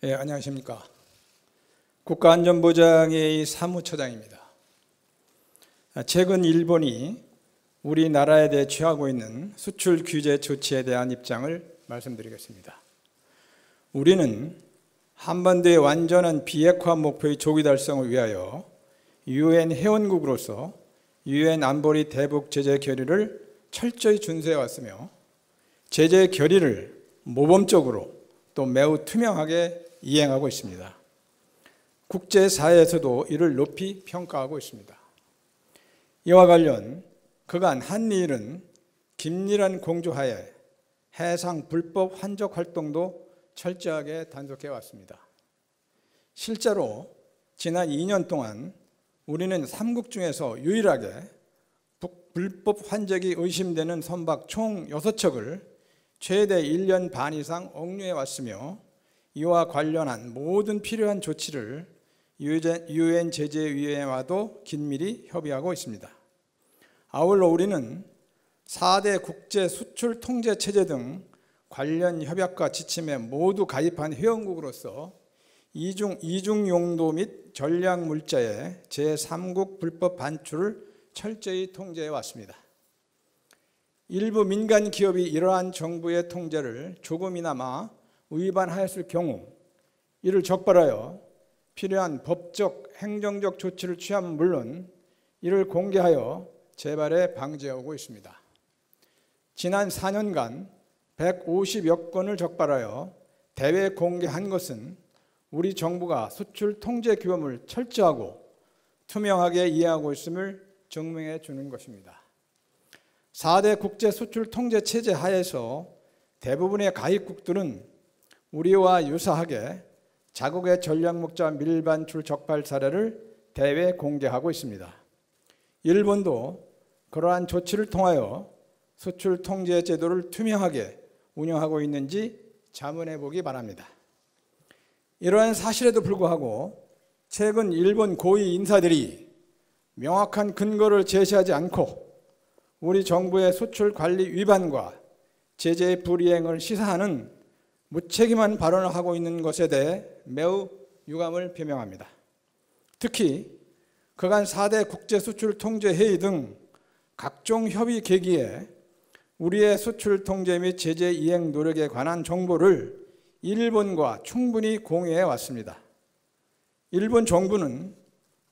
안녕하십니까. 국가안전보장회의 사무처장입니다. 최근 일본이 우리나라에 대해 취하고 있는 수출 규제 조치에 대한 입장을 말씀드리겠습니다. 우리는 한반도의 완전한 비핵화 목표의 조기 달성을 위하여 UN 회원국으로서 UN 안보리 대북 제재 결의를 철저히 준수해 왔으며, 제재 결의를 모범적으로 또 매우 투명하게 이행하고 있습니다. 국제사회에서도 이를 높이 평가하고 있습니다. 이와 관련 그간 한미일은 긴밀한 공조하에 해상 불법 환적 활동도 철저하게 단속해 왔습니다. 실제로 지난 2년 동안 우리는 3국 중에서 유일하게 불법 환적이 의심되는 선박 총 6척을 최대 1년 반 이상 억류해 왔으며, 이와 관련한 모든 필요한 조치를 UN 제재위원회와도 긴밀히 협의하고 있습니다. 아울러 우리는 4대 국제 수출 통제 체제 등 관련 협약과 지침에 모두 가입한 회원국으로서 이중 용도 및 전략 물자의 제3국 불법 반출을 철저히 통제해 왔습니다. 일부 민간 기업이 이러한 정부의 통제를 조금이나마 위반하였을 경우 이를 적발하여 필요한 법적, 행정적 조치를 취함은 물론 이를 공개하여 재발에 방지하고 있습니다. 지난 4년간 150여 건을 적발하여 대외 공개한 것은 우리 정부가 수출 통제 규범을 철저하고 투명하게 이해하고 있음을 증명해 주는 것입니다. 4대 국제 수출 통제 체제 하에서 대부분의 가입국들은 우리와 유사하게 자국의 전략목자 밀반출 적발 사례를 대외 공개하고 있습니다. 일본도 그러한 조치를 통하여 수출 통제 제도를 투명하게 운영하고 있는지 자문해 보기 바랍니다. 이러한 사실에도 불구하고 최근 일본 고위 인사들이 명확한 근거를 제시하지 않고 우리 정부의 수출 관리 위반과 제재 불이행을 시사하는 무책임한 발언을 하고 있는 것에 대해 매우 유감을 표명합니다. 특히 그간 4대 국제수출통제회의 등 각종 협의 계기에 우리의 수출 통제 및 제재 이행 노력에 관한 정보를 일본과 충분히 공유해 왔습니다. 일본 정부는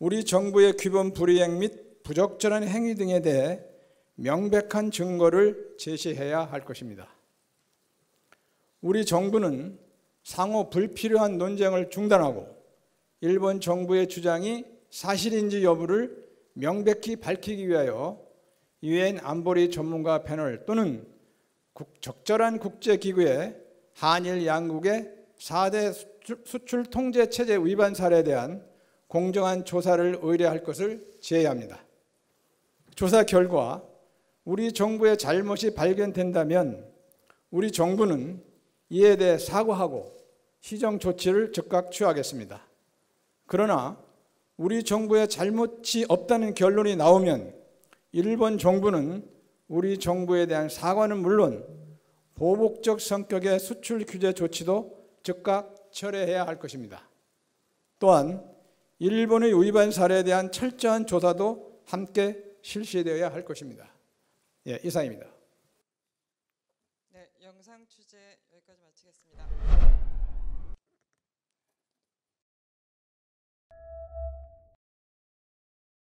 우리 정부의 규범 불이행 및 부적절한 행위 등에 대해 명백한 증거를 제시해야 할 것입니다. 우리 정부는 상호 불필요한 논쟁을 중단하고 일본 정부의 주장이 사실인지 여부를 명백히 밝히기 위하여 UN 안보리 전문가 패널 또는 적절한 국제기구에 한일 양국의 4대 수출 통제 체제 위반 사례에 대한 공정한 조사를 의뢰할 것을 제의합니다. 조사 결과 우리 정부의 잘못이 발견된다면 우리 정부는 이에 대해 사과하고 시정 조치를 즉각 취하겠습니다. 그러나 우리 정부의 잘못이 없다는 결론이 나오면 일본 정부는 우리 정부에 대한 사과는 물론 보복적 성격의 수출 규제 조치도 즉각 철회해야 할 것입니다. 또한 일본의 위반 사례에 대한 철저한 조사도 함께 실시되어야 할 것입니다. 이상입니다. 네, 영상 취재 여기까지 마치겠습니다.